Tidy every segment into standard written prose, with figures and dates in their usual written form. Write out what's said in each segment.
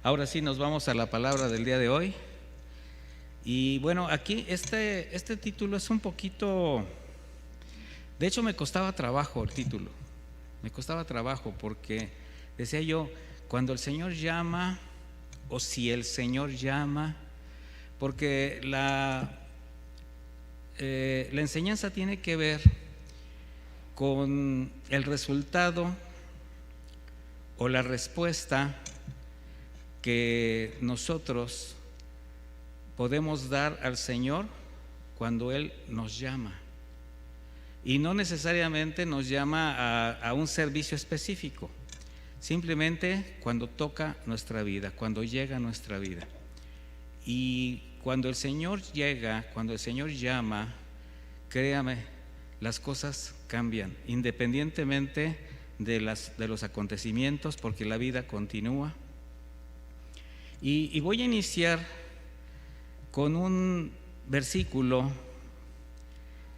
Ahora sí nos vamos a la palabra del día de hoy. Y bueno, aquí este título es un poquito, de hecho me costaba trabajo el título, me costaba trabajo porque decía yo, cuando el Señor llama o si el Señor llama, porque la enseñanza tiene que ver con el resultado o la respuesta que nosotros podemos dar al Señor cuando Él nos llama. Y no necesariamente nos llama a un servicio específico, simplemente cuando toca nuestra vida, cuando llega a nuestra vida. Y cuando el Señor llega, cuando el Señor llama, créame, las cosas cambian, independientemente de los acontecimientos, porque la vida continúa. Y voy a iniciar con un versículo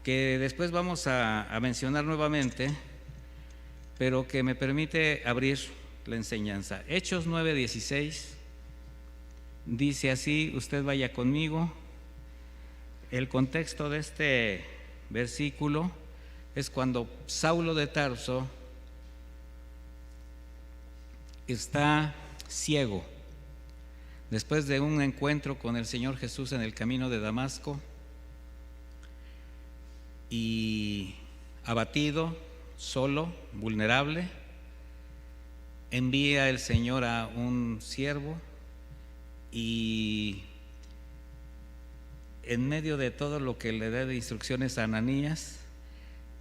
que después vamos a mencionar nuevamente, pero que me permite abrir la enseñanza. Hechos 9:16 dice así, usted vaya conmigo. El contexto de este versículo es cuando Saulo de Tarso está ciego después de un encuentro con el Señor Jesús en el camino de Damasco, y abatido, solo, vulnerable, envía el Señor a un siervo y en medio de todo lo que le da de instrucciones a Ananías,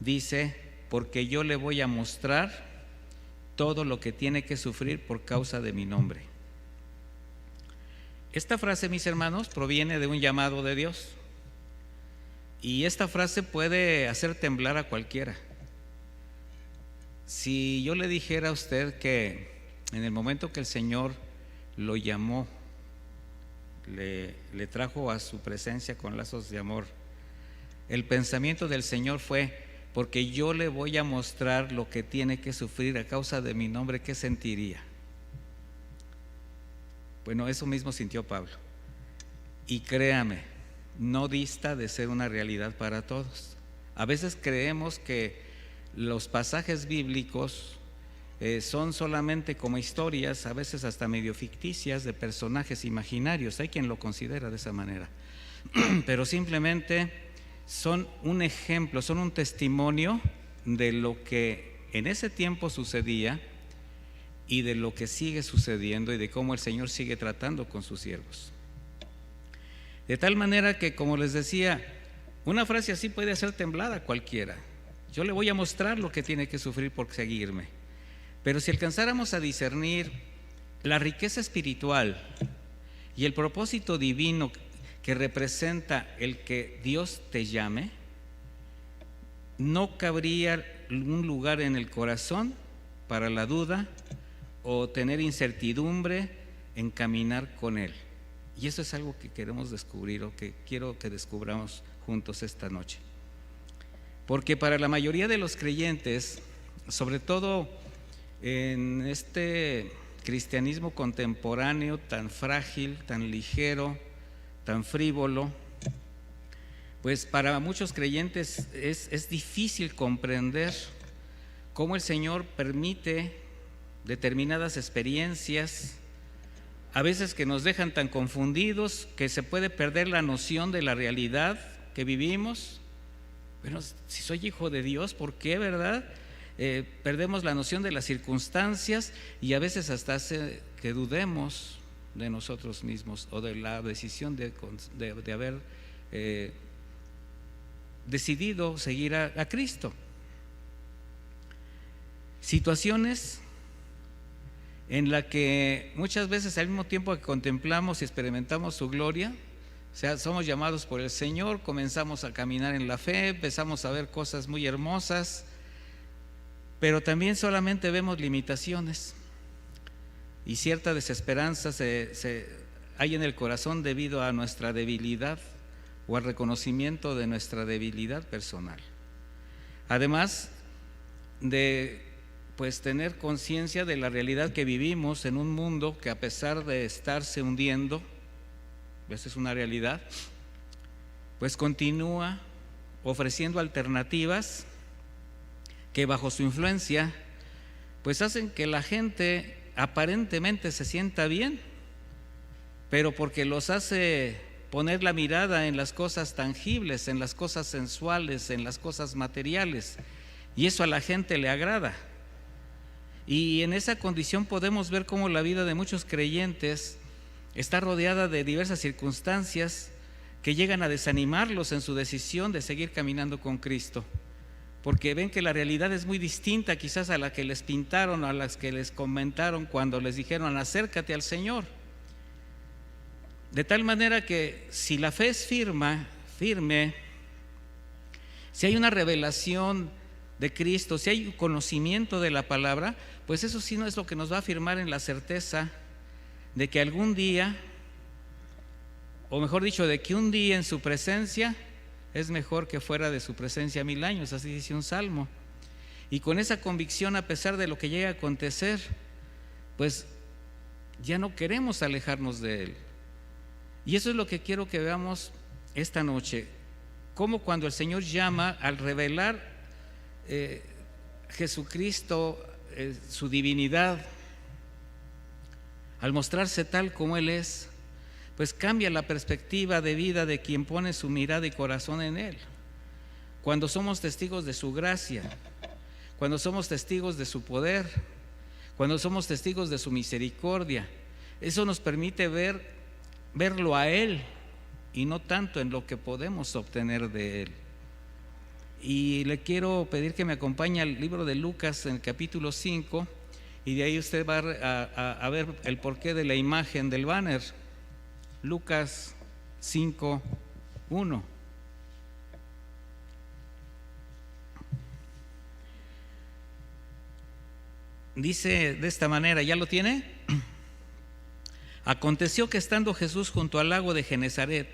dice, porque yo le voy a mostrar todo lo que tiene que sufrir por causa de mi nombre. Esta frase, mis hermanos, proviene de un llamado de Dios, y esta frase puede hacer temblar a cualquiera. Si yo le dijera a usted que en el momento que el Señor lo llamó, le trajo a su presencia con lazos de amor, el pensamiento del Señor fue, porque yo le voy a mostrar lo que tiene que sufrir a causa de mi nombre, ¿qué sentiría? Bueno, eso mismo sintió Pablo. Y créame, no dista de ser una realidad para todos. A veces creemos que los pasajes bíblicos son solamente como historias, a veces hasta medio ficticias, de personajes imaginarios. Hay quien lo considera de esa manera. Pero simplemente son un ejemplo, son un testimonio de lo que en ese tiempo sucedía y de lo que sigue sucediendo y de cómo el Señor sigue tratando con sus siervos. De tal manera que, como les decía, una frase así puede hacer temblar a cualquiera. Yo le voy a mostrar lo que tiene que sufrir por seguirme. Pero si alcanzáramos a discernir la riqueza espiritual y el propósito divino que representa el que Dios te llame, no cabría un lugar en el corazón para la duda o tener incertidumbre en caminar con Él. Y eso es algo que queremos descubrir, o que quiero que descubramos juntos esta noche. Porque para la mayoría de los creyentes, sobre todo en este cristianismo contemporáneo tan frágil, tan ligero, tan frívolo, pues para muchos creyentes es difícil comprender cómo el Señor permite determinadas experiencias, a veces que nos dejan tan confundidos que se puede perder la noción de la realidad que vivimos. Bueno, si soy hijo de Dios, ¿por qué, verdad? Perdemos la noción de las circunstancias y a veces hasta hace que dudemos de nosotros mismos o de la decisión de haber decidido seguir a Cristo. Situaciones en la que muchas veces al mismo tiempo que contemplamos y experimentamos su gloria, o sea, somos llamados por el Señor, comenzamos a caminar en la fe, empezamos a ver cosas muy hermosas, pero también solamente vemos limitaciones y cierta desesperanza hay en el corazón debido a nuestra debilidad o al reconocimiento de nuestra debilidad personal. Además de pues tener conciencia de la realidad que vivimos en un mundo que, a pesar de estarse hundiendo, esa es una realidad, pues continúa ofreciendo alternativas que bajo su influencia pues hacen que la gente aparentemente se sienta bien, pero porque los hace poner la mirada en las cosas tangibles, en las cosas sensuales, en las cosas materiales, y eso a la gente le agrada. Y en esa condición podemos ver cómo la vida de muchos creyentes está rodeada de diversas circunstancias que llegan a desanimarlos en su decisión de seguir caminando con Cristo, porque ven que la realidad es muy distinta quizás a la que les pintaron, a las que les comentaron cuando les dijeron acércate al Señor. De tal manera que si la fe es firme, si hay una revelación de Cristo, si hay un conocimiento de la palabra, pues eso sí no es lo que nos va a afirmar en la certeza de que algún día, o mejor dicho, de que un día en su presencia es mejor que fuera de su presencia 1000 años, así dice un salmo. Y con esa convicción, a pesar de lo que llegue a acontecer, pues ya no queremos alejarnos de Él. Y eso es lo que quiero que veamos esta noche, cómo cuando el Señor llama, al revelar Jesucristo, su divinidad, al mostrarse tal como Él es, pues cambia la perspectiva de vida de quien pone su mirada y corazón en Él. Cuando somos testigos de su gracia, cuando somos testigos de su poder, cuando somos testigos de su misericordia, eso nos permite verlo a Él y no tanto en lo que podemos obtener de Él. Y le quiero pedir que me acompañe al libro de Lucas en el capítulo 5, y de ahí usted va a ver el porqué de la imagen del banner. Lucas 5:1. Dice de esta manera, ¿ya lo tiene? Aconteció que estando Jesús junto al lago de Genezaret,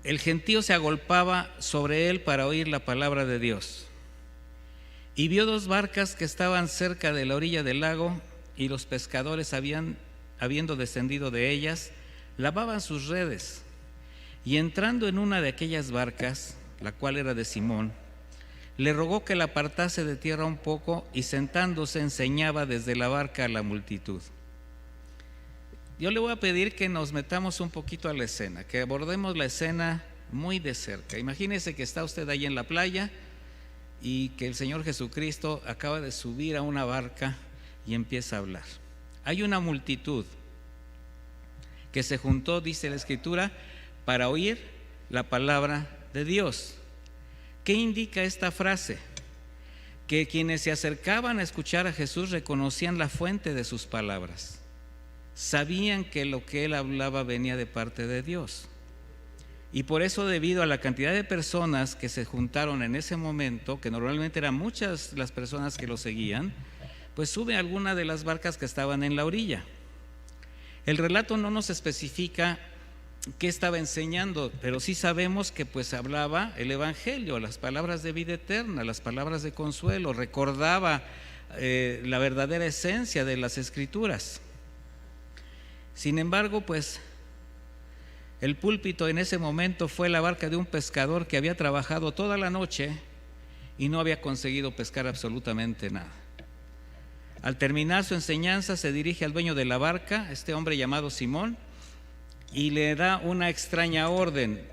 el gentío se agolpaba sobre él para oír la palabra de Dios. Y vio 2 barcas que estaban cerca de la orilla del lago, y los pescadores habiendo descendido de ellas, lavaban sus redes. Y entrando en una de aquellas barcas, la cual era de Simón, le rogó que la apartase de tierra un poco, y sentándose enseñaba desde la barca a la multitud. Yo le voy a pedir que nos metamos un poquito a la escena, que abordemos la escena muy de cerca. Imagínese que está usted ahí en la playa y que el Señor Jesucristo acaba de subir a una barca y empieza a hablar. Hay una multitud que se juntó, dice la Escritura, para oír la palabra de Dios. ¿Qué indica esta frase? Que quienes se acercaban a escuchar a Jesús reconocían la fuente de sus palabras. Sabían que lo que Él hablaba venía de parte de Dios. Y por eso, debido a la cantidad de personas que se juntaron en ese momento, que normalmente eran muchas las personas que lo seguían, pues sube a alguna de las barcas que estaban en la orilla. El relato no nos especifica qué estaba enseñando, pero sí sabemos que pues hablaba el Evangelio, las palabras de vida eterna, las palabras de consuelo, recordaba la verdadera esencia de las Escrituras. Sin embargo, pues el púlpito en ese momento fue la barca de un pescador que había trabajado toda la noche y no había conseguido pescar absolutamente nada. Al terminar su enseñanza, se dirige al dueño de la barca, este hombre llamado Simón, y le da una extraña orden.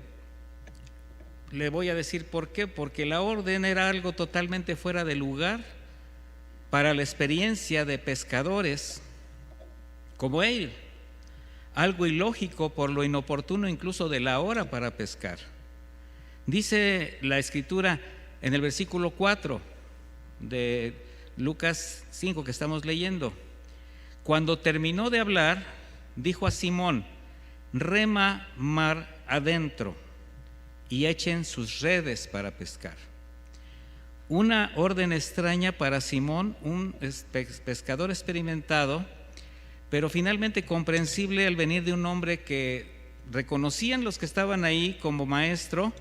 Le voy a decir por qué, porque la orden era algo totalmente fuera de lugar para la experiencia de pescadores como él, algo ilógico por lo inoportuno incluso de la hora para pescar. Dice la Escritura en el versículo 4 de Lucas 5 que estamos leyendo: cuando terminó de hablar, dijo a Simón: rema mar adentro y echen sus redes para pescar. Una orden extraña para Simón, un pescador experimentado, pero finalmente comprensible al venir de un hombre que reconocían los que estaban ahí como maestro,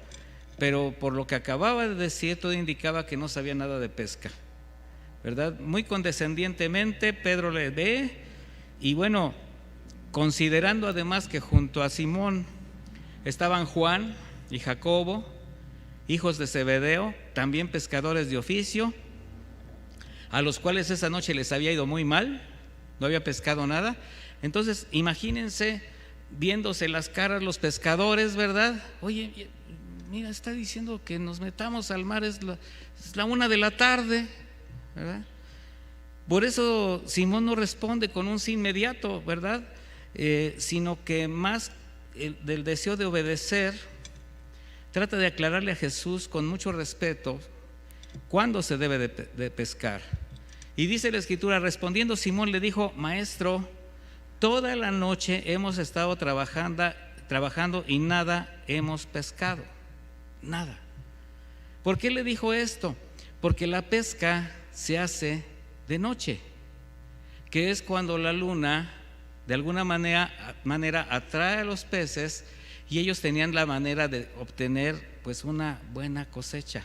pero por lo que acababa de decir todo indicaba que no sabía nada de pesca. ¿verdad? Muy condescendientemente Pedro le ve y bueno, considerando además que junto a Simón estaban Juan y Jacobo, hijos de Zebedeo, también pescadores de oficio, a los cuales esa noche les había ido muy mal, no había pescado nada. Entonces, imagínense viéndose las caras los pescadores, ¿verdad? Oye, mira, está diciendo que nos metamos al mar, es la 1 de la tarde, ¿verdad? Por eso Simón no responde con un sí inmediato, ¿verdad? Sino que más del deseo de obedecer, trata de aclararle a Jesús con mucho respeto cuándo se debe de pescar. Y dice la Escritura, respondiendo Simón le dijo: Maestro, toda la noche hemos estado trabajando y nada hemos pescado, nada. ¿Por qué le dijo esto? Porque la pesca se hace de noche, que es cuando la luna de alguna manera atrae a los peces, y ellos tenían la manera de obtener pues una buena cosecha.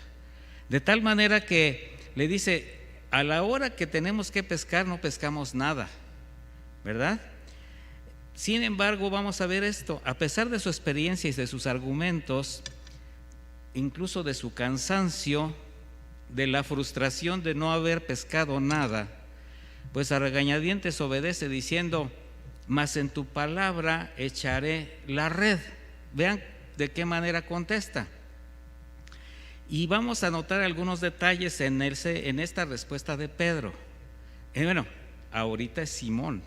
De tal manera que le dice: a la hora que tenemos que pescar no pescamos nada, ¿verdad? Sin embargo, vamos a ver esto, a pesar de su experiencia y de sus argumentos, incluso de su cansancio, de la frustración de no haber pescado nada, pues a regañadientes obedece diciendo: mas en tu palabra echaré la red. Vean de qué manera contesta. Y vamos a notar algunos detalles en esta respuesta de Pedro. Bueno, ahorita es Simón.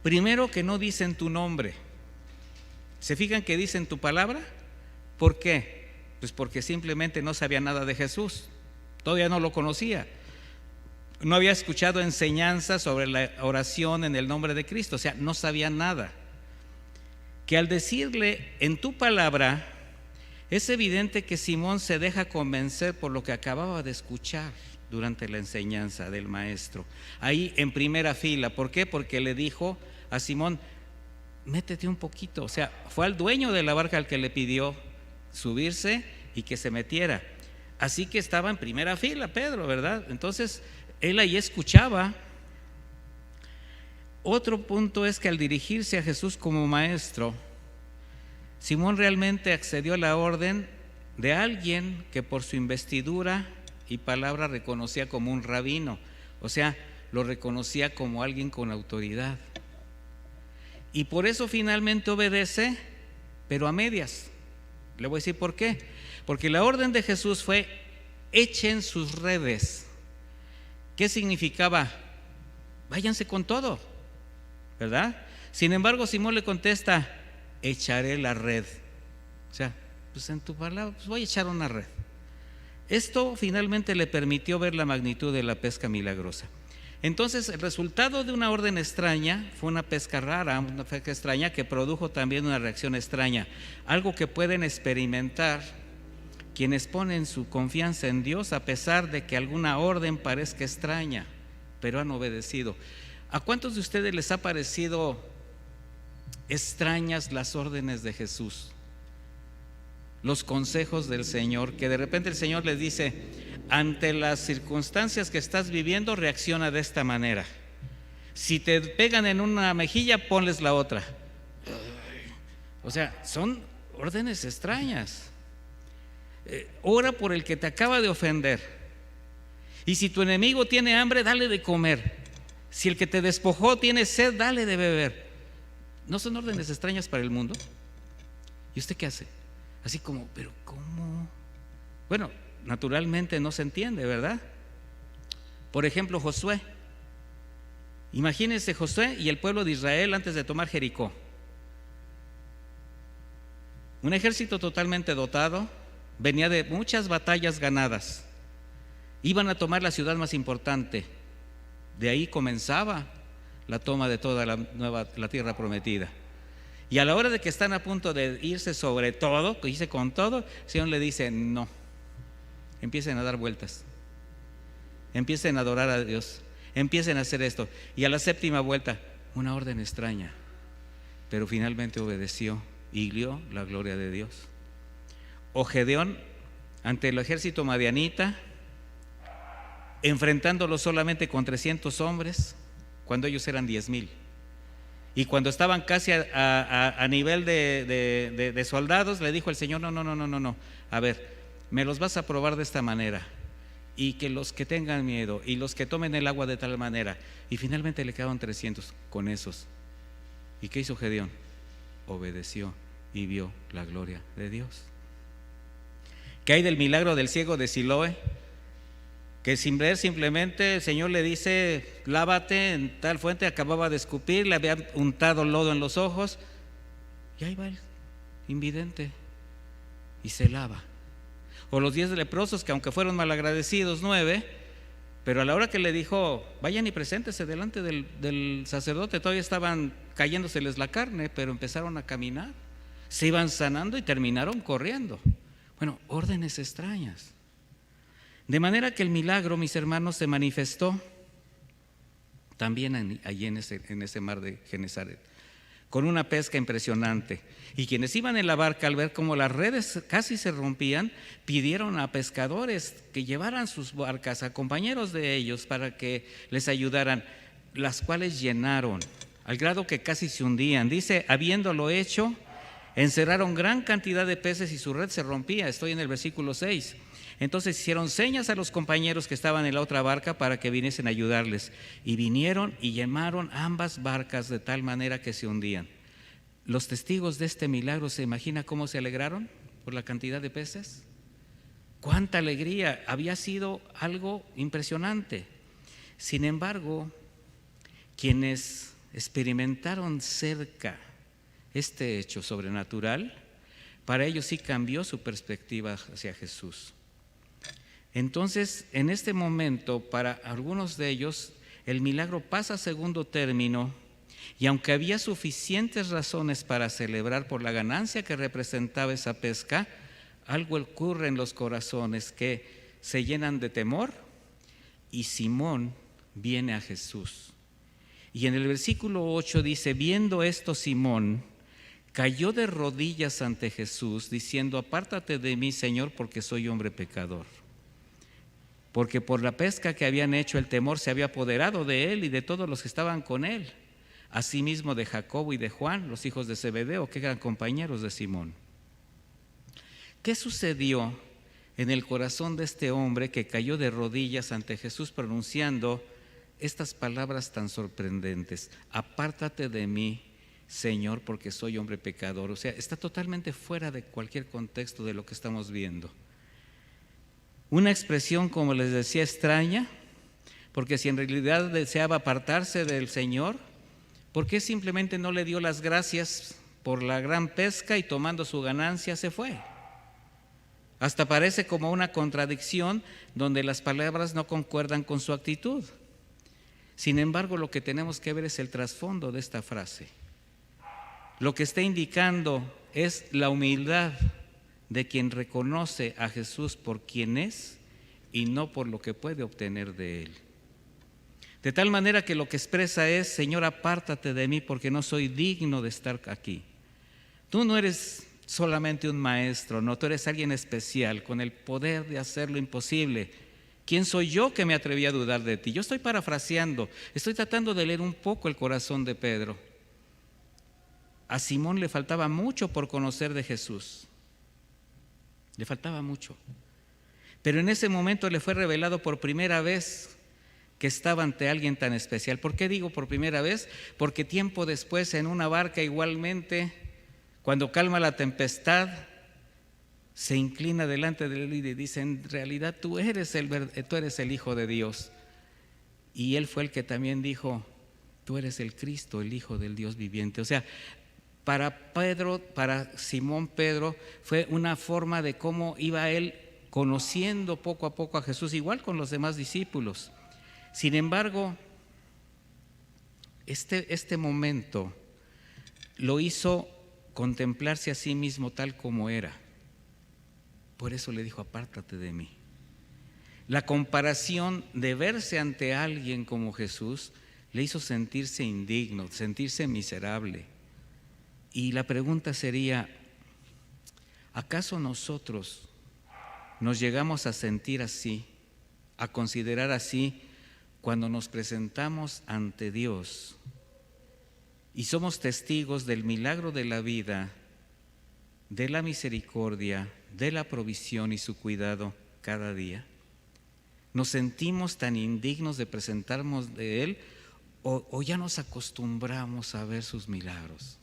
Primero, que no dicen tu nombre. ¿Se fijan que dicen tu palabra? ¿Por qué? Pues porque simplemente no sabía nada de Jesús, todavía no lo conocía, no había escuchado enseñanzas sobre la oración en el nombre de Cristo, o sea, no sabía nada. Que al decirle en tu palabra, es evidente que Simón se deja convencer por lo que acababa de escuchar durante la enseñanza del maestro, ahí en primera fila. ¿Por qué? Porque le dijo a Simón: métete un poquito, o sea, fue al dueño de la barca al que le pidió subirse y que se metiera. Así que estaba en primera fila Pedro, ¿verdad? Entonces él ahí escuchaba. Otro punto es que al dirigirse a Jesús como maestro, Simón realmente accedió a la orden de alguien que por su investidura y palabra reconocía como un rabino, o sea, lo reconocía como alguien con autoridad. Y por eso finalmente obedece, pero a medias. Le voy a decir por qué. Porque la orden de Jesús fue: echen sus redes. ¿Qué significaba? Váyanse con todo, ¿verdad? Sin embargo, Simón le contesta: echaré la red. O sea, pues en tu palabra, pues voy a echar una red. Esto finalmente le permitió ver la magnitud de la pesca milagrosa. Entonces, el resultado de una orden extraña fue una pesca rara, una pesca extraña que produjo también una reacción extraña, algo que pueden experimentar quienes ponen su confianza en Dios a pesar de que alguna orden parezca extraña, pero han obedecido. ¿A cuántos de ustedes les ha parecido extrañas las órdenes de Jesús? Los consejos del Señor, que de repente el Señor les dice: ante las circunstancias que estás viviendo, reacciona de esta manera. Si te pegan en una mejilla, ponles la otra. O sea, son órdenes extrañas. Ora por el que te acaba de ofender. Y si tu enemigo tiene hambre, dale de comer. Si el que te despojó tiene sed, dale de beber. ¿No son órdenes extrañas para el mundo? ¿Y usted qué hace? Así como, ¿pero cómo? Bueno, naturalmente no se entiende, ¿verdad? Por ejemplo, Josué. Imagínense Josué y el pueblo de Israel antes de tomar Jericó. Un ejército totalmente dotado, venía de muchas batallas ganadas. Iban a tomar la ciudad más importante. De ahí comenzaba la toma de toda la tierra prometida. Y a la hora de que están a punto de irse sobre todo, irse con todo, el Señor le dice: no, empiecen a dar vueltas, empiecen a adorar a Dios, empiecen a hacer esto. Y a la séptima vuelta, una orden extraña, pero finalmente obedeció y vio la gloria de Dios. O Gedeón, ante el ejército madianita, enfrentándolo solamente con 300 hombres, cuando ellos eran 10,000. Y cuando estaban casi a nivel de soldados, le dijo el Señor: no, a ver, me los vas a probar de esta manera, y que los que tengan miedo y los que tomen el agua de tal manera. Y finalmente le quedaron 300 con esos. ¿Y qué hizo Gedeón? Obedeció y vio la gloria de Dios. ¿Qué hay del milagro del ciego de Siloé? Que sin ver, simplemente el Señor le dice: lávate en tal fuente. Acababa de escupir, le había untado lodo en los ojos, y ahí va el invidente y se lava. O los 10 leprosos, que aunque fueron malagradecidos 9, pero a la hora que le dijo: vayan y preséntese delante del sacerdote, todavía estaban cayéndoseles la carne, pero empezaron a caminar, se iban sanando y terminaron corriendo. Bueno, órdenes extrañas. De manera que el milagro, mis hermanos, se manifestó también allí en ese mar de Genesaret, con una pesca impresionante. Y quienes iban en la barca, al ver cómo las redes casi se rompían, pidieron a pescadores que llevaran sus barcas a compañeros de ellos para que les ayudaran, las cuales llenaron, al grado que casi se hundían. Dice: habiéndolo hecho, encerraron gran cantidad de peces y su red se rompía. Estoy en el versículo 6. Entonces hicieron señas a los compañeros que estaban en la otra barca para que viniesen a ayudarles, y vinieron y llenaron ambas barcas de tal manera que se hundían. Los testigos de este milagro, ¿se imagina cómo se alegraron por la cantidad de peces? ¡Cuánta alegría! Había sido algo impresionante. Sin embargo, quienes experimentaron cerca este hecho sobrenatural, para ellos sí cambió su perspectiva hacia Jesús. Entonces, en este momento, para algunos de ellos, el milagro pasa a segundo término, y aunque había suficientes razones para celebrar por la ganancia que representaba esa pesca, algo ocurre en los corazones que se llenan de temor, y Simón viene a Jesús. Y en el versículo 8 dice: viendo esto, Simón cayó de rodillas ante Jesús, diciendo: apártate de mí, Señor, porque soy hombre pecador. Porque por la pesca que habían hecho, el temor se había apoderado de él y de todos los que estaban con él, asimismo de Jacobo y de Juan, los hijos de Zebedeo, que eran compañeros de Simón. ¿Qué sucedió en el corazón de este hombre que cayó de rodillas ante Jesús pronunciando estas palabras tan sorprendentes? Apártate de mí, Señor, porque soy hombre pecador. O sea, está totalmente fuera de cualquier contexto de lo que estamos viendo. Una expresión, como les decía, extraña, porque si en realidad deseaba apartarse del Señor, ¿por qué simplemente no le dio las gracias por la gran pesca y tomando su ganancia se fue? Hasta parece como una contradicción donde las palabras no concuerdan con su actitud. Sin embargo, lo que tenemos que ver es el trasfondo de esta frase. Lo que está indicando es la humildad de quien reconoce a Jesús por quien es y no por lo que puede obtener de él. De tal manera que lo que expresa es: Señor, apártate de mí porque no soy digno de estar aquí. Tú no eres solamente un maestro, no, tú eres alguien especial con el poder de hacer lo imposible. ¿Quién soy yo que me atreví a dudar de ti? Yo estoy parafraseando, estoy tratando de leer un poco el corazón de Pedro. A Simón le faltaba mucho por conocer de Jesús. Le faltaba mucho. Pero en ese momento le fue revelado por primera vez que estaba ante alguien tan especial. ¿Por qué digo por primera vez? Porque tiempo después, en una barca igualmente, cuando calma la tempestad, se inclina delante de él y le dice: en realidad tú eres el Hijo de Dios. Y él fue el que también dijo: tú eres el Cristo, el Hijo del Dios viviente. O sea, para Simón Pedro fue una forma de cómo iba él conociendo poco a poco a Jesús, igual con los demás discípulos. Sin embargo, este momento lo hizo contemplarse a sí mismo tal como era. Por eso le dijo: apártate de mí. La comparación de verse ante alguien como Jesús le hizo sentirse indigno, sentirse miserable. Y la pregunta sería: ¿acaso nosotros nos llegamos a sentir así a considerar así cuando nos presentamos ante Dios y somos testigos del milagro de la vida, de la misericordia, de la provisión y su cuidado cada día? ¿Nos sentimos tan indignos de presentarnos de Él o ya nos acostumbramos a ver sus milagros?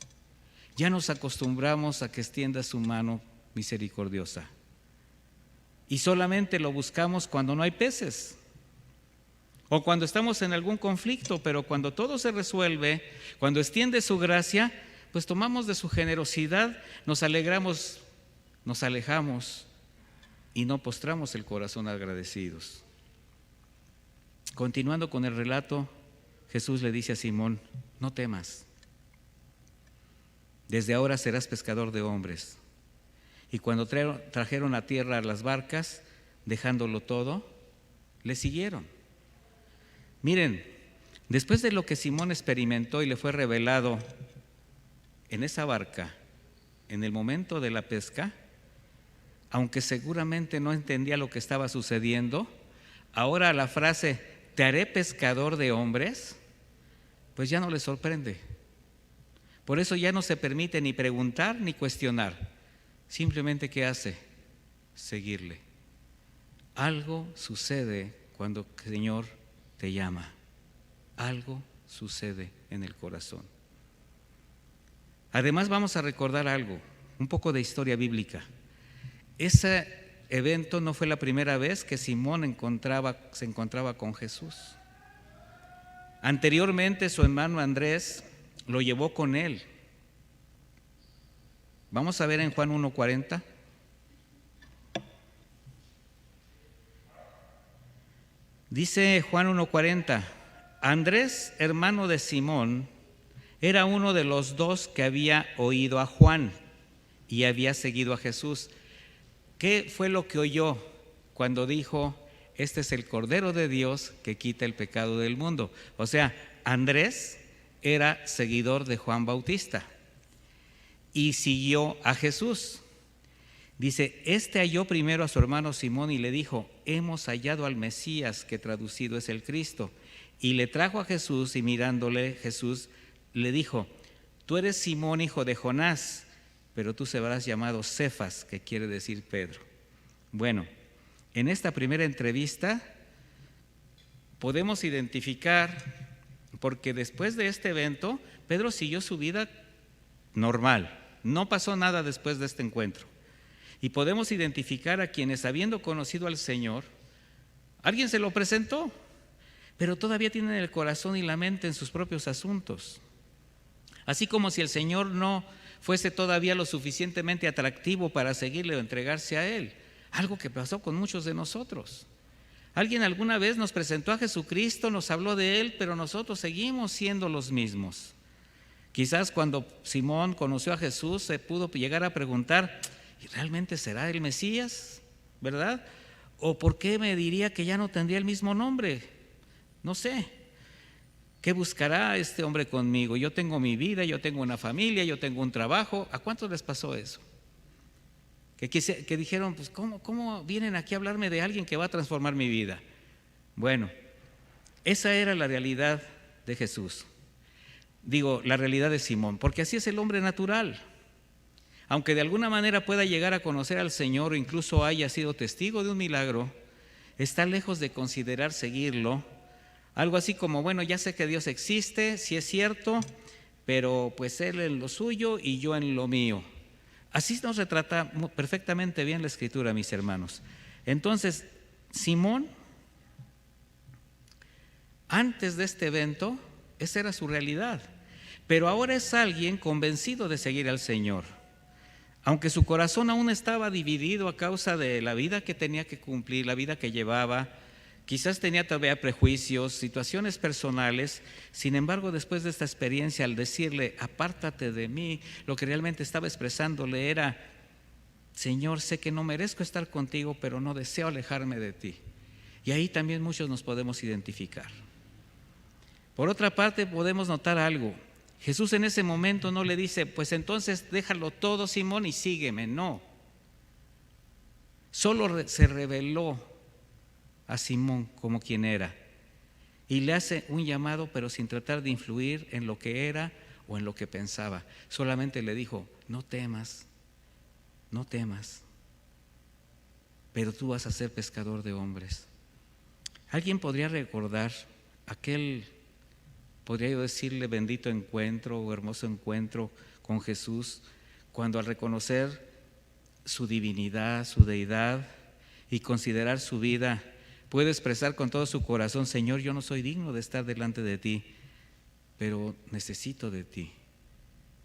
Ya nos acostumbramos a que extienda su mano misericordiosa y solamente lo buscamos cuando no hay peces o cuando estamos en algún conflicto, pero cuando todo se resuelve, cuando extiende su gracia, pues tomamos de su generosidad, nos alegramos, nos alejamos y no postramos el corazón agradecidos. Continuando con el relato, Jesús le dice a Simón: no temas, desde ahora serás pescador de hombres. Y cuando trajeron a tierra las barcas, dejándolo todo, le siguieron. Miren, después de lo que Simón experimentó y le fue revelado en esa barca, en el momento de la pesca, aunque seguramente no entendía lo que estaba sucediendo, ahora la frase «te haré pescador de hombres», pues ya no le sorprende. Por eso ya no se permite ni preguntar ni cuestionar. Simplemente, ¿qué hace? Seguirle. Algo sucede cuando el Señor te llama. Algo sucede en el corazón. Además, vamos a recordar algo, un poco de historia bíblica. Ese evento no fue la primera vez que Simón se encontraba con Jesús. Anteriormente, su hermano Andrés lo llevó con él. Vamos a ver en Juan 1:40. Dice Juan 1:40: Andrés, hermano de Simón, era uno de los dos que había oído a Juan y había seguido a Jesús. ¿Qué fue lo que oyó cuando dijo: este es el Cordero de Dios que quita el pecado del mundo? O sea, Andrés era seguidor de Juan Bautista y siguió a Jesús. Dice: este halló primero a su hermano Simón y le dijo: hemos hallado al Mesías, que traducido es el Cristo. Y le trajo a Jesús, y mirándole Jesús le dijo: tú eres Simón, hijo de Jonás, pero tú serás llamado Cefas, que quiere decir Pedro. Bueno, en esta primera entrevista podemos identificar, porque después de este evento, Pedro siguió su vida normal. No pasó nada después de este encuentro. Y podemos identificar a quienes, habiendo conocido al Señor, alguien se lo presentó, pero todavía tienen el corazón y la mente en sus propios asuntos. Así como si el Señor no fuese todavía lo suficientemente atractivo para seguirle o entregarse a Él. Algo que pasó con muchos de nosotros. Alguien alguna vez nos presentó a Jesucristo, nos habló de Él, pero nosotros seguimos siendo los mismos. Quizás cuando Simón conoció a Jesús se pudo llegar a preguntar: ¿y realmente será el Mesías? ¿Verdad? ¿O por qué me diría que ya no tendría el mismo nombre? No sé. ¿Qué buscará este hombre conmigo? Yo tengo mi vida, yo tengo una familia, yo tengo un trabajo. ¿A cuántos les pasó eso? Que dijeron: pues ¿cómo vienen aquí a hablarme de alguien que va a transformar mi vida? Bueno, esa era la realidad de Jesús. Digo, la realidad de Simón, porque así es el hombre natural. Aunque de alguna manera pueda llegar a conocer al Señor o incluso haya sido testigo de un milagro, está lejos de considerar seguirlo. Algo así como: bueno, ya sé que Dios existe, sí es cierto, pero pues Él en lo suyo y yo en lo mío. Así nos retrata perfectamente bien la Escritura, mis hermanos. Entonces, Simón, antes de este evento, esa era su realidad, pero ahora es alguien convencido de seguir al Señor. Aunque su corazón aún estaba dividido a causa de la vida que tenía que cumplir, la vida que llevaba, quizás tenía todavía prejuicios, situaciones personales. Sin embargo, después de esta experiencia, al decirle: apártate de mí, lo que realmente estaba expresándole era: Señor, sé que no merezco estar contigo, pero no deseo alejarme de ti. Y ahí también muchos nos podemos identificar. Por otra parte, podemos notar algo. Jesús en ese momento no le dice: pues entonces déjalo todo, Simón, y sígueme. No. Solo se reveló a Simón como quien era y le hace un llamado, pero sin tratar de influir en lo que era o en lo que pensaba. Solamente le dijo: no temas, no temas, pero tú vas a ser pescador de hombres. ¿Alguien podría recordar aquel, podría yo decirle, bendito encuentro o hermoso encuentro con Jesús, cuando al reconocer su divinidad, su deidad y considerar su vida, puede expresar con todo su corazón: Señor, yo no soy digno de estar delante de ti, pero necesito de ti.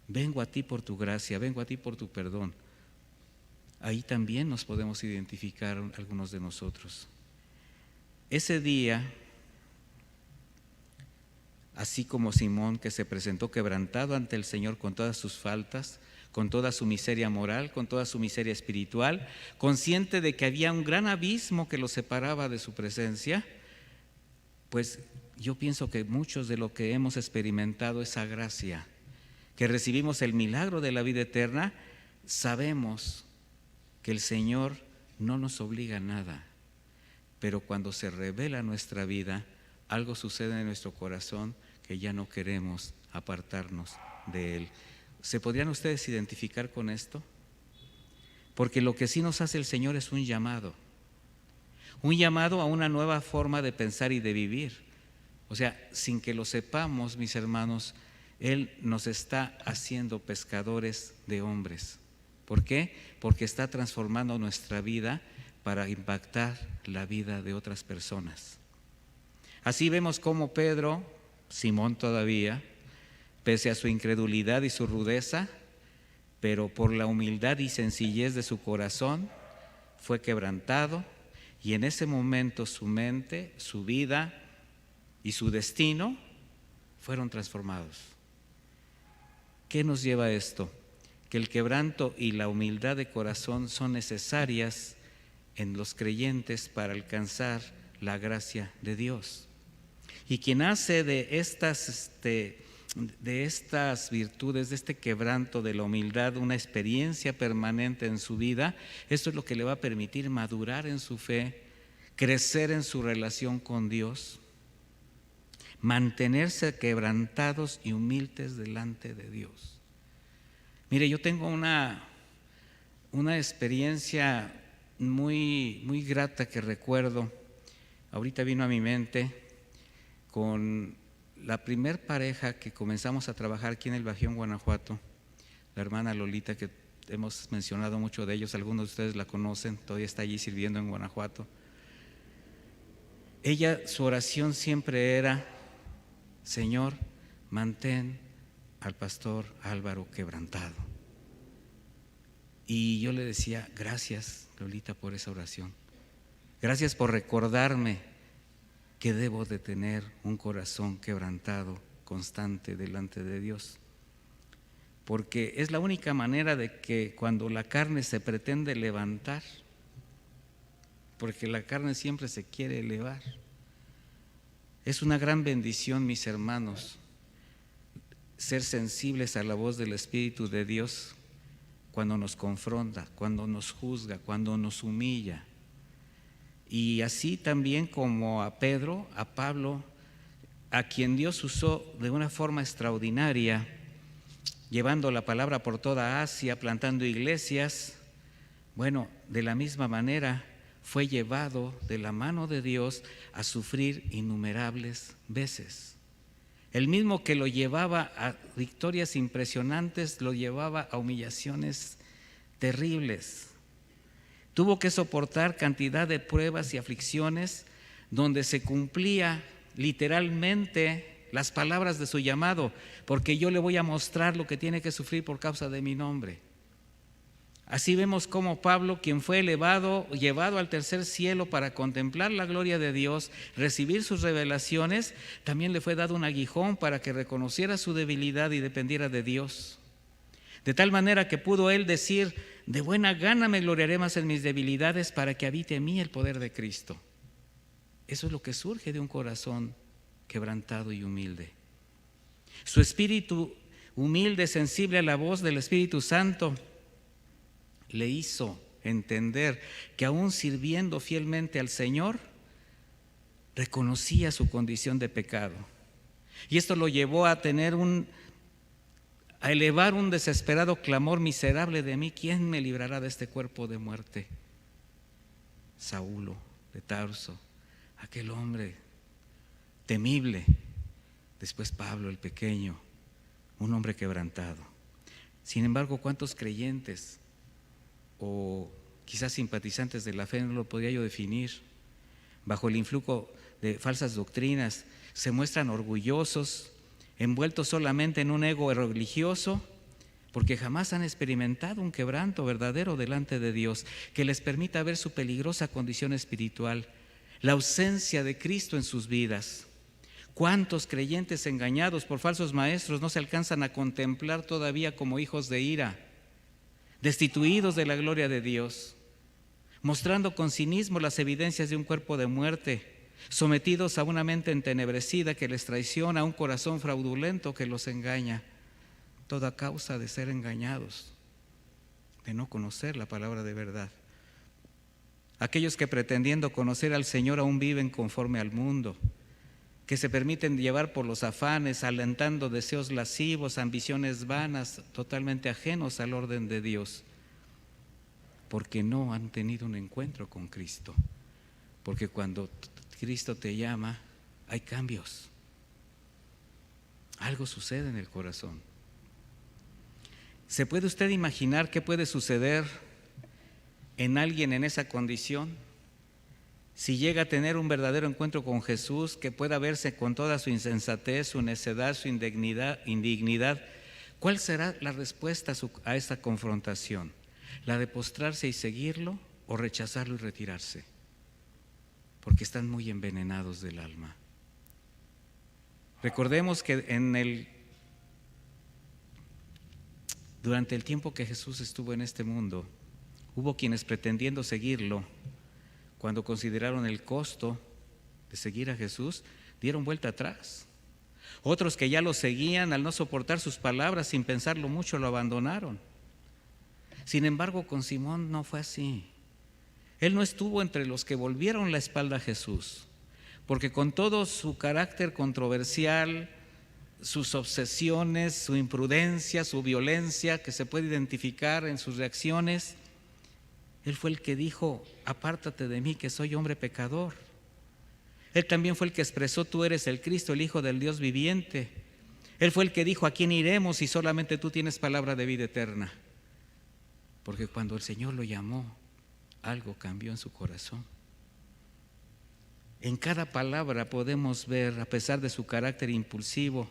Vengo a ti por tu gracia, vengo a ti por tu perdón. Ahí también nos podemos identificar algunos de nosotros. Ese día, así como Simón, que se presentó quebrantado ante el Señor con todas sus faltas, con toda su miseria moral, con toda su miseria espiritual, consciente de que había un gran abismo que lo separaba de su presencia, pues yo pienso que muchos de lo que hemos experimentado esa gracia, que recibimos el milagro de la vida eterna, sabemos que el Señor no nos obliga a nada, pero cuando se revela nuestra vida, algo sucede en nuestro corazón que ya no queremos apartarnos de Él. ¿Se podrían ustedes identificar con esto? Porque lo que sí nos hace el Señor es un llamado a una nueva forma de pensar y de vivir. O sea, sin que lo sepamos, mis hermanos, Él nos está haciendo pescadores de hombres. ¿Por qué? Porque está transformando nuestra vida para impactar la vida de otras personas. Así vemos cómo Pedro, Simón todavía, pese a su incredulidad y su rudeza, pero por la humildad y sencillez de su corazón, fue quebrantado, y en ese momento su mente, su vida y su destino fueron transformados. ¿Qué nos lleva a esto? Que el quebranto y la humildad de corazón son necesarias en los creyentes para alcanzar la gracia de Dios. Y quien hace de estas virtudes, de este quebranto, de la humildad, una experiencia permanente en su vida, esto es lo que le va a permitir madurar en su fe, crecer en su relación con Dios, mantenerse quebrantados y humildes delante de Dios. Mire, yo tengo una experiencia muy grata que recuerdo, ahorita vino a mi mente, con la primer pareja que comenzamos a trabajar aquí en el Bajío, en Guanajuato, la hermana Lolita, que hemos mencionado mucho de ellos, algunos de ustedes la conocen, todavía está allí sirviendo en Guanajuato. Ella, su oración siempre era: Señor, mantén al pastor Álvaro quebrantado. Y yo le decía: gracias, Lolita, por esa oración. Gracias por recordarme que debo de tener un corazón quebrantado, constante delante de Dios. Porque es la única manera de que cuando la carne se pretende levantar, porque la carne siempre se quiere elevar, es una gran bendición, mis hermanos, ser sensibles a la voz del Espíritu de Dios cuando nos confronta, cuando nos juzga, cuando nos humilla. Y así también como a Pedro, a Pablo, a quien Dios usó de una forma extraordinaria, llevando la palabra por toda Asia, plantando iglesias. Bueno, de la misma manera fue llevado de la mano de Dios a sufrir innumerables veces. El mismo que lo llevaba a victorias impresionantes, lo llevaba a humillaciones terribles. Tuvo que soportar cantidad de pruebas y aflicciones donde se cumplía literalmente las palabras de su llamado, porque yo le voy a mostrar lo que tiene que sufrir por causa de mi nombre. Así vemos cómo Pablo, quien fue llevado al tercer cielo para contemplar la gloria de Dios, recibir sus revelaciones, también le fue dado un aguijón para que reconociera su debilidad y dependiera de Dios. De tal manera que pudo él decir: de buena gana me gloriaré más en mis debilidades para que habite en mí el poder de Cristo. Eso es lo que surge de un corazón quebrantado y humilde. Su espíritu humilde, sensible a la voz del Espíritu Santo, le hizo entender que aún sirviendo fielmente al Señor, reconocía su condición de pecado. Y esto lo llevó a tener a elevar un desesperado clamor: miserable de mí, ¿quién me librará de este cuerpo de muerte? Saulo de Tarso, aquel hombre temible. Después Pablo el pequeño, un hombre quebrantado. Sin embargo, ¿cuántos creyentes o quizás simpatizantes de la fe, no lo podría yo definir, bajo el influjo de falsas doctrinas, se muestran orgullosos, envueltos solamente en un ego religioso, porque jamás han experimentado un quebranto verdadero delante de Dios que les permita ver su peligrosa condición espiritual, la ausencia de Cristo en sus vidas? ¿Cuántos creyentes engañados por falsos maestros no se alcanzan a contemplar todavía como hijos de ira, destituidos de la gloria de Dios, mostrando con cinismo las evidencias de un cuerpo de muerte, sometidos a una mente entenebrecida que les traiciona, a un corazón fraudulento que los engaña? Todo a causa de ser engañados, de no conocer la palabra de verdad. Aquellos que pretendiendo conocer al Señor aún viven conforme al mundo, que se permiten llevar por los afanes, alentando deseos lascivos, ambiciones vanas, totalmente ajenos al orden de Dios, porque no han tenido un encuentro con Cristo. Porque cuando Cristo te llama, hay cambios. Algo sucede en el corazón. ¿Se puede usted imaginar qué puede suceder en alguien en esa condición? Si llega a tener un verdadero encuentro con Jesús, que pueda verse con toda su insensatez, su necedad, su indignidad, ¿cuál será la respuesta a esta confrontación? ¿La de postrarse y seguirlo o rechazarlo y retirarse? Porque están muy envenenados del alma. Recordemos que durante el tiempo que Jesús estuvo en este mundo, hubo quienes, pretendiendo seguirlo, cuando consideraron el costo de seguir a Jesús, dieron vuelta atrás. Otros que ya lo seguían, al no soportar sus palabras, sin pensarlo mucho, lo abandonaron. Sin embargo, con Simón no fue así. Él no estuvo entre los que volvieron la espalda a Jesús, porque con todo su carácter controversial, sus obsesiones, su imprudencia, su violencia, que se puede identificar en sus reacciones, él fue el que dijo: apártate de mí, que soy hombre pecador. Él también fue el que expresó: tú eres el Cristo, el Hijo del Dios viviente. Él fue el que dijo: ¿a quién iremos si solamente tú tienes palabra de vida eterna? Porque cuando el Señor lo llamó, algo cambió en su corazón. En cada palabra podemos ver, a pesar de su carácter impulsivo,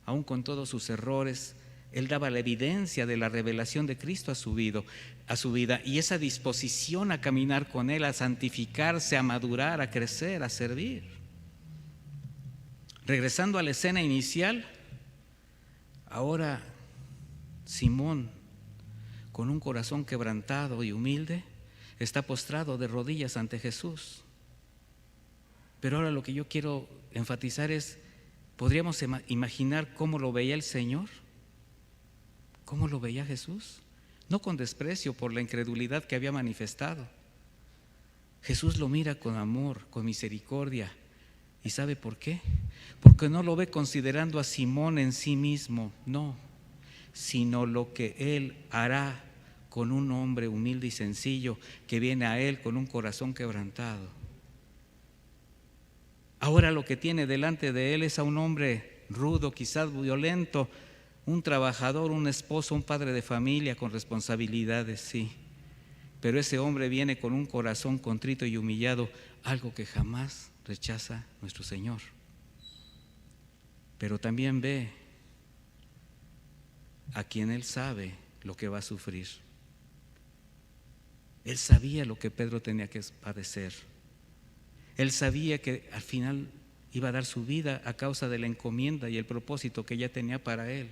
aún con todos sus errores, él daba la evidencia de la revelación de Cristo a su vida, y esa disposición a caminar con Él, a santificarse, a madurar, a crecer, a servir. Regresando a la escena inicial, ahora Simón, con un corazón quebrantado y humilde, está postrado de rodillas ante Jesús. Pero ahora lo que yo quiero enfatizar es: ¿podríamos imaginar cómo lo veía el Señor? ¿Cómo lo veía Jesús? No con desprecio por la incredulidad que había manifestado. Jesús lo mira con amor, con misericordia. ¿Y sabe por qué? Porque no lo ve considerando a Simón en sí mismo, no, sino lo que Él hará con un hombre humilde y sencillo que viene a Él con un corazón quebrantado. Ahora lo que tiene delante de Él es a un hombre rudo, quizás violento, un trabajador, un esposo, un padre de familia con responsabilidades, sí. Pero ese hombre viene con un corazón contrito y humillado, algo que jamás rechaza nuestro Señor. Pero también ve a quien Él sabe lo que va a sufrir. Él sabía lo que Pedro tenía que padecer. Él sabía que al final iba a dar su vida a causa de la encomienda y el propósito que ya tenía para él.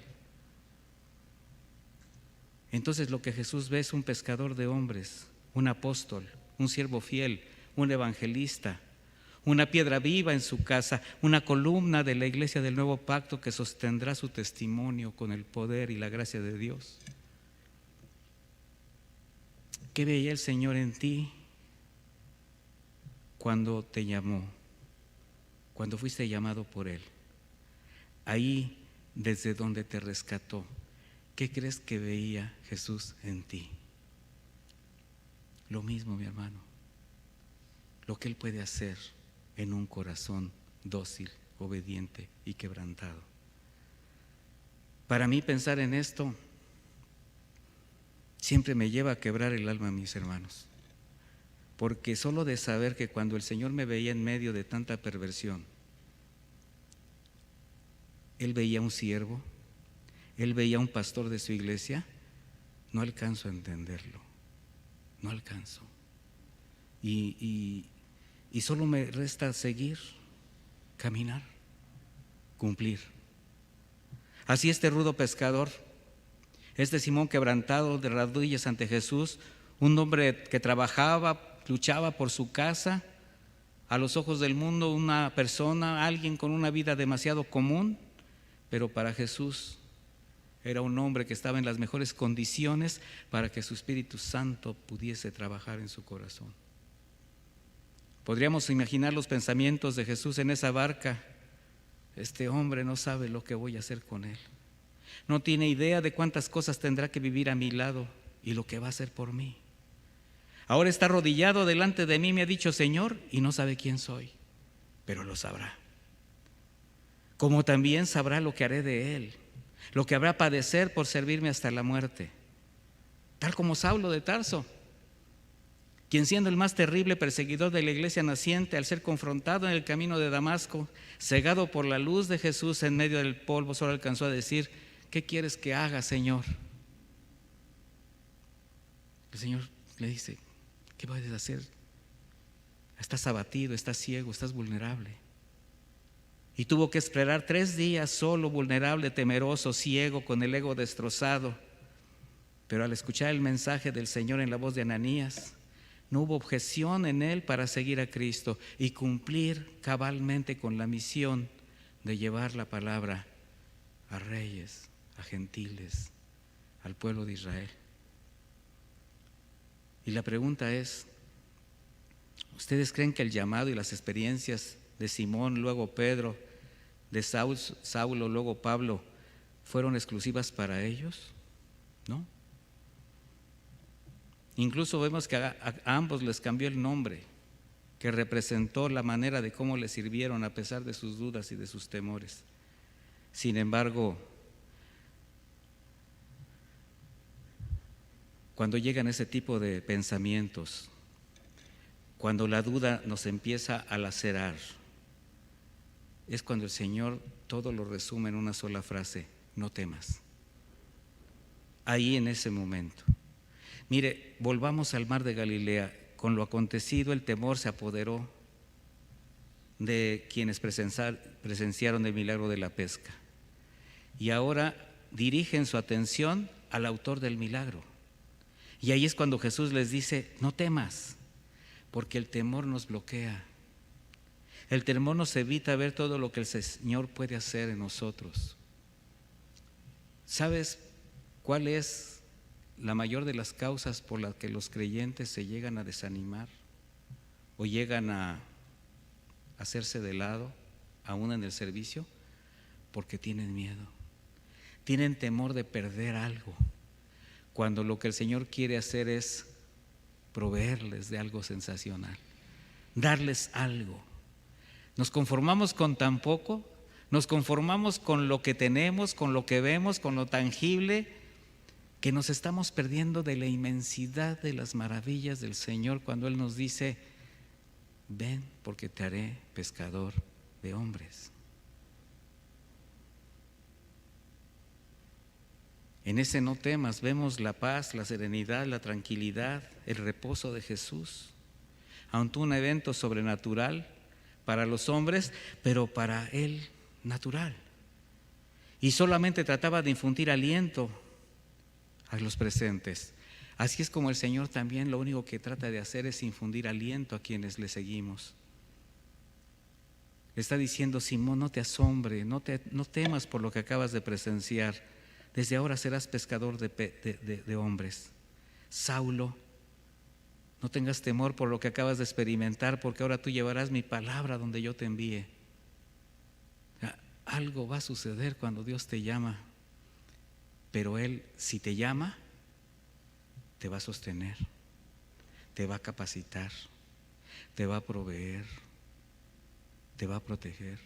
Entonces lo que Jesús ve es un pescador de hombres, un apóstol, un siervo fiel, un evangelista, una piedra viva en su casa, una columna de la iglesia del nuevo pacto que sostendrá su testimonio con el poder y la gracia de Dios. ¿Qué veía el Señor en ti cuando te llamó? cuando fuiste llamado por Él, ahí desde donde te rescató, ¿qué crees que veía Jesús en ti? Lo mismo, mi hermano, lo que Él puede hacer en un corazón dócil, obediente y quebrantado. Para mí pensar en esto siempre me lleva a quebrar el alma, mis hermanos, porque solo de saber que cuando el Señor me veía en medio de tanta perversión, Él veía un siervo, Él veía un pastor de su iglesia, no alcanzo a entenderlo, no alcanzo. Y solo me resta seguir, caminar, cumplir. Así este rudo pescador, este Simón quebrantado de rodillas ante Jesús, un hombre que trabajaba, luchaba por su casa, a los ojos del mundo una persona, alguien con una vida demasiado común, pero para Jesús era un hombre que estaba en las mejores condiciones para que su Espíritu Santo pudiese trabajar en su corazón. Podríamos imaginar los pensamientos de Jesús en esa barca. Este hombre no sabe lo que voy a hacer con él. No tiene idea de cuántas cosas tendrá que vivir a mi lado y lo que va a hacer por mí. Ahora está arrodillado delante de mí, me ha dicho Señor, y no sabe quién soy, pero lo sabrá. Como también sabrá lo que haré de él, lo que habrá padecer por servirme hasta la muerte. Tal como Saulo de Tarso, quien siendo el más terrible perseguidor de la iglesia naciente, al ser confrontado en el camino de Damasco, cegado por la luz de Jesús en medio del polvo, solo alcanzó a decir: ¿qué quieres que haga, Señor? El Señor le dice: ¿qué puedes hacer? Estás abatido, estás ciego, estás vulnerable. Y tuvo que esperar 3 días solo, vulnerable, temeroso, ciego, con el ego destrozado. Pero al escuchar el mensaje del Señor en la voz de Ananías, no hubo objeción en él para seguir a Cristo y cumplir cabalmente con la misión de llevar la palabra a reyes, a gentiles, al pueblo de Israel. Y la pregunta es: ¿ustedes creen que el llamado y las experiencias de Simón, luego Pedro, de Saulo, luego Pablo, fueron exclusivas para ellos? ¿No? Incluso vemos que a ambos les cambió el nombre, que representó la manera de cómo les sirvieron a pesar de sus dudas y de sus temores. Sin embargo, cuando llegan ese tipo de pensamientos, cuando la duda nos empieza a lacerar, es cuando el Señor todo lo resume en una sola frase: no temas. Ahí en ese momento. Mire, volvamos al mar de Galilea. Con lo acontecido, el temor se apoderó de quienes presenciaron el milagro de la pesca. Y ahora dirigen su atención al autor del milagro. Y ahí es cuando Jesús les dice: no temas, porque el temor nos bloquea. El temor nos evita ver todo lo que el Señor puede hacer en nosotros. ¿Sabes cuál es la mayor de las causas por las que los creyentes se llegan a desanimar o llegan a hacerse de lado, aún en el servicio? Porque tienen miedo, tienen temor de perder algo, cuando lo que el Señor quiere hacer es proveerles de algo sensacional, darles algo. Nos conformamos con tan poco, nos conformamos con lo que tenemos, con lo que vemos, con lo tangible, que nos estamos perdiendo de la inmensidad de las maravillas del Señor cuando Él nos dice: ven, porque te haré pescador de hombres. En ese no temas vemos la paz, la serenidad, la tranquilidad, el reposo de Jesús ante un evento sobrenatural para los hombres, pero para Él natural. Y solamente trataba de infundir aliento a los presentes. Así es como el Señor también lo único que trata de hacer es infundir aliento a quienes le seguimos. Le está diciendo: Simón, no te asombre, no temas por lo que acabas de presenciar. Desde ahora serás pescador de hombres. Saulo, no tengas temor por lo que acabas de experimentar, porque ahora tú llevarás mi palabra donde yo te envíe. algo va a suceder cuando Dios te llama, pero Él, si te llama, te va a sostener, te va a capacitar, te va a proveer, te va a proteger.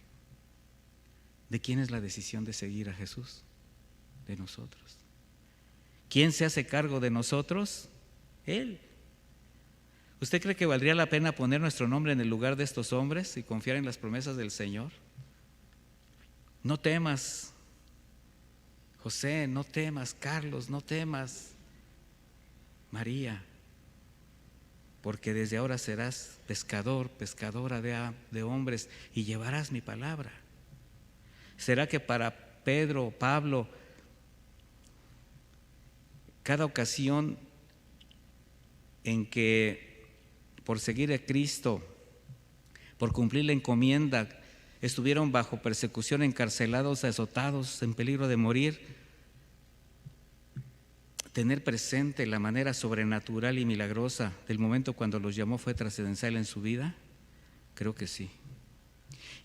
¿De quién es la decisión de seguir a Jesús? De nosotros. ¿Quién se hace cargo de nosotros? Él. ¿Usted cree que valdría la pena poner nuestro nombre en el lugar de estos hombres y confiar en las promesas del Señor? No temas, José, no temas, Carlos, no temas, María, porque desde ahora serás pescador, pescadora de hombres y llevarás mi palabra. ¿Será que para Pedro, Pablo, cada ocasión en que por seguir a Cristo, por cumplir la encomienda, estuvieron bajo persecución, encarcelados, azotados, en peligro de morir, tener presente la manera sobrenatural y milagrosa del momento cuando los llamó fue trascendental en su vida? Creo que sí.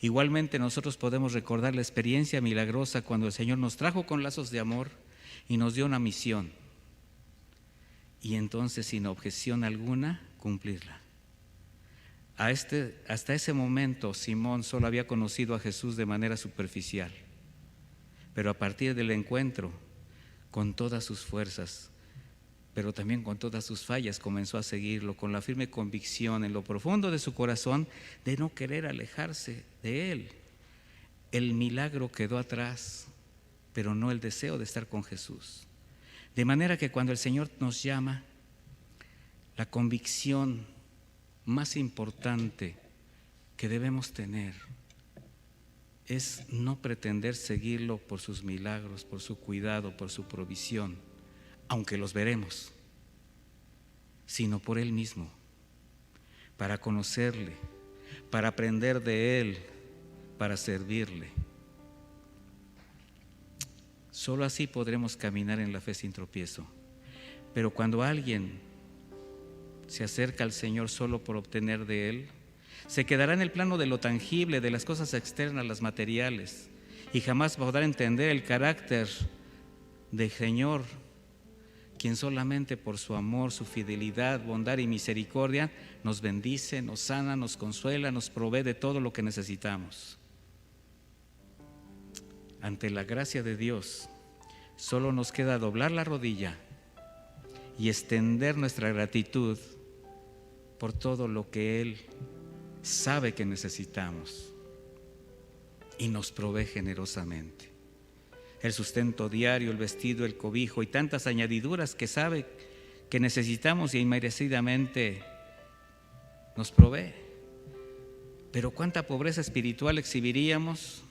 Igualmente nosotros podemos recordar la experiencia milagrosa cuando el Señor nos trajo con lazos de amor y nos dio una misión, y entonces sin objeción alguna cumplirla. Hasta ese momento Simón solo había conocido a Jesús de manera superficial, pero a partir del encuentro, con todas sus fuerzas, pero también con todas sus fallas, comenzó a seguirlo con la firme convicción en lo profundo de su corazón de no querer alejarse de Él. El milagro quedó atrás, pero no el deseo de estar con Jesús. De manera que cuando el Señor nos llama, la convicción más importante que debemos tener es no pretender seguirlo por sus milagros, por su cuidado, por su provisión, aunque los veremos, sino por Él mismo, para conocerle, para aprender de Él, para servirle. Solo así podremos caminar en la fe sin tropiezo. Pero cuando alguien se acerca al Señor solo por obtener de Él, se quedará en el plano de lo tangible, de las cosas externas, las materiales, y jamás podrá entender el carácter del Señor, quien solamente por su amor, su fidelidad, bondad y misericordia nos bendice, nos sana, nos consuela, nos provee de todo lo que necesitamos. Ante la gracia de Dios, solo nos queda doblar la rodilla y extender nuestra gratitud por todo lo que Él sabe que necesitamos y nos provee generosamente. El sustento diario, el vestido, el cobijo y tantas añadiduras que sabe que necesitamos y inmerecidamente nos provee. Pero cuánta pobreza espiritual exhibiríamos,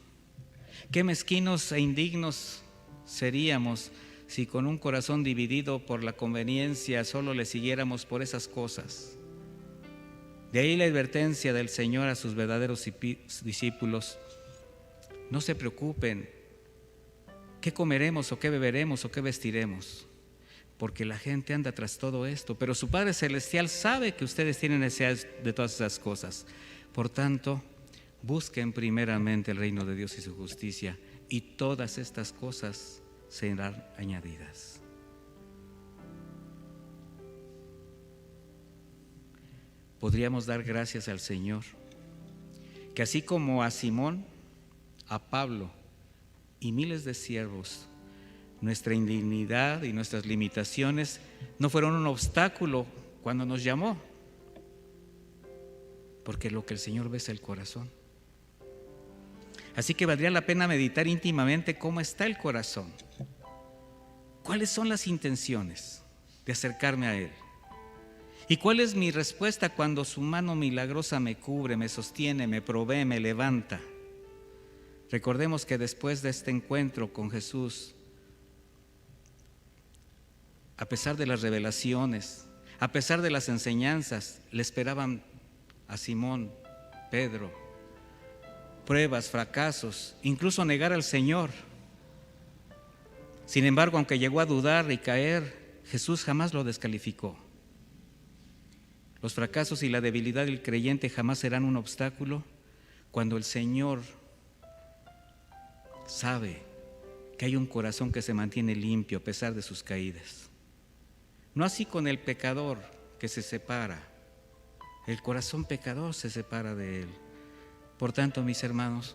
qué mezquinos e indignos seríamos si con un corazón dividido por la conveniencia solo le siguiéramos por esas cosas. De ahí la advertencia del Señor a sus verdaderos discípulos: no se preocupen, ¿qué comeremos o qué beberemos o qué vestiremos? Porque la gente anda tras todo esto, pero su Padre Celestial sabe que ustedes tienen necesidad de todas esas cosas. Por tanto, busquen primeramente el reino de Dios y su justicia, y todas estas cosas serán añadidas. Podríamos dar gracias al Señor, que así como a Simón, a Pablo y miles de siervos, nuestra indignidad y nuestras limitaciones no fueron un obstáculo cuando nos llamó, porque lo que el Señor ve es el corazón. Así que valdría la pena meditar íntimamente cómo está el corazón, cuáles son las intenciones de acercarme a Él, y cuál es mi respuesta cuando su mano milagrosa me cubre, me sostiene, me provee, me levanta. Recordemos que después de este encuentro con Jesús, a pesar de las revelaciones, a pesar de las enseñanzas, le esperaban a Simón, Pedro, pruebas, fracasos, incluso negar al Señor. Sin embargo, aunque llegó a dudar y caer, Jesús jamás lo descalificó. Los fracasos y la debilidad del creyente jamás serán un obstáculo cuando el Señor sabe que hay un corazón que se mantiene limpio a pesar de sus caídas. No así con el pecador que se separa. El corazón pecador se separa de él. Por tanto, mis hermanos,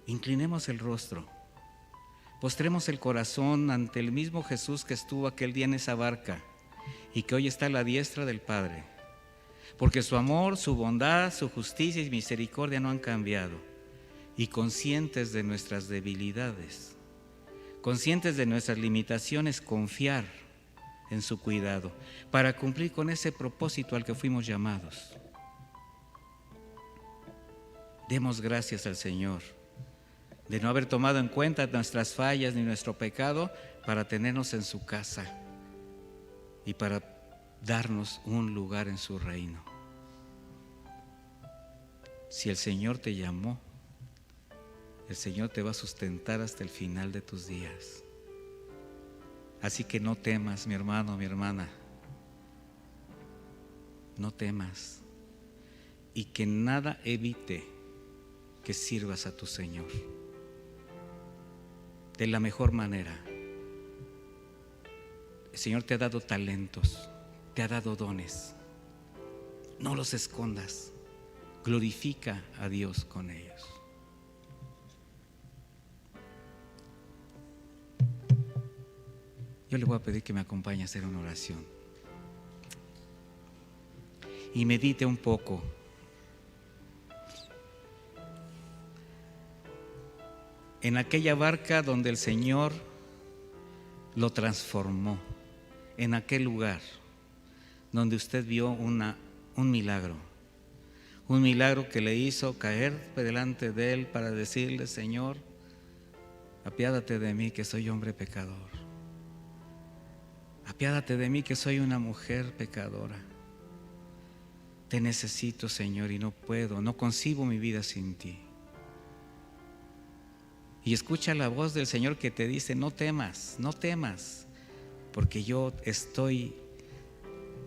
inclinemos el rostro, postremos el corazón ante el mismo Jesús que estuvo aquel día en esa barca y que hoy está a la diestra del Padre, porque su amor, su bondad, su justicia y misericordia no han cambiado. Y conscientes de nuestras debilidades, conscientes de nuestras limitaciones, confiar en su cuidado para cumplir con ese propósito al que fuimos llamados. Demos gracias al Señor de no haber tomado en cuenta nuestras fallas ni nuestro pecado para tenernos en su casa y para darnos un lugar en su reino. Si el Señor te llamó, el Señor te va a sustentar hasta el final de tus días. Así que no temas, mi hermano, mi hermana. No temas. Y que nada evite que sirvas a tu Señor de la mejor manera. El Señor te ha dado talentos, te ha dado dones. No los escondas. Glorifica a Dios con ellos. Yo le voy a pedir que me acompañe a hacer una oración y medite un poco en aquella barca donde el Señor lo transformó, en aquel lugar donde usted vio un milagro que le hizo caer delante de Él para decirle: Señor, apiádate de mí que soy hombre pecador. Apiádate de mí que soy una mujer pecadora. Te necesito, Señor, y no puedo, no concibo mi vida sin ti. Y escucha la voz del Señor que te dice: no temas, no temas, porque yo estoy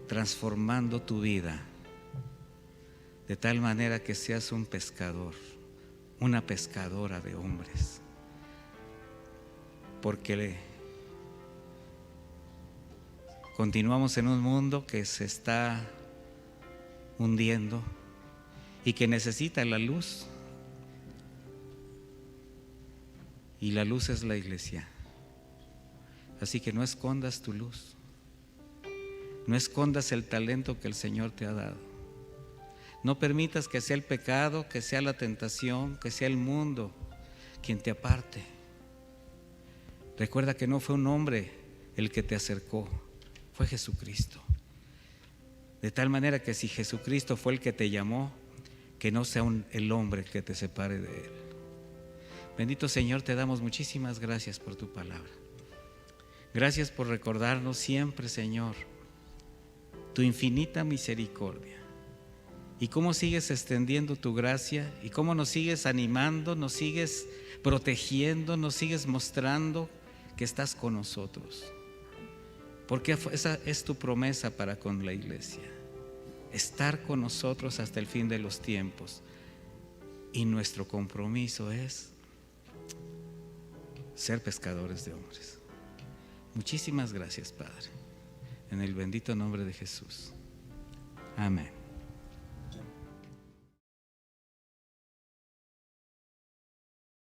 transformando tu vida de tal manera que seas un pescador, una pescadora de hombres. Porque continuamos en un mundo que se está hundiendo y que necesita la luz. Y la luz es la iglesia. Así que no escondas tu luz. No escondas el talento que el Señor te ha dado. No permitas que sea el pecado, que sea la tentación, que sea el mundo quien te aparte. Recuerda que no fue un hombre el que te acercó, fue Jesucristo. De tal manera que si Jesucristo fue el que te llamó, que no sea el hombre que te separe de Él. Bendito Señor, te damos muchísimas gracias por tu palabra. Gracias por recordarnos siempre, Señor, tu infinita misericordia y cómo sigues extendiendo tu gracia y cómo nos sigues animando, nos sigues protegiendo, nos sigues mostrando que estás con nosotros. Porque esa es tu promesa para con la iglesia, estar con nosotros hasta el fin de los tiempos. Y nuestro compromiso es ser pescadores de hombres. Muchísimas gracias, Padre, en el bendito nombre de Jesús. Amén.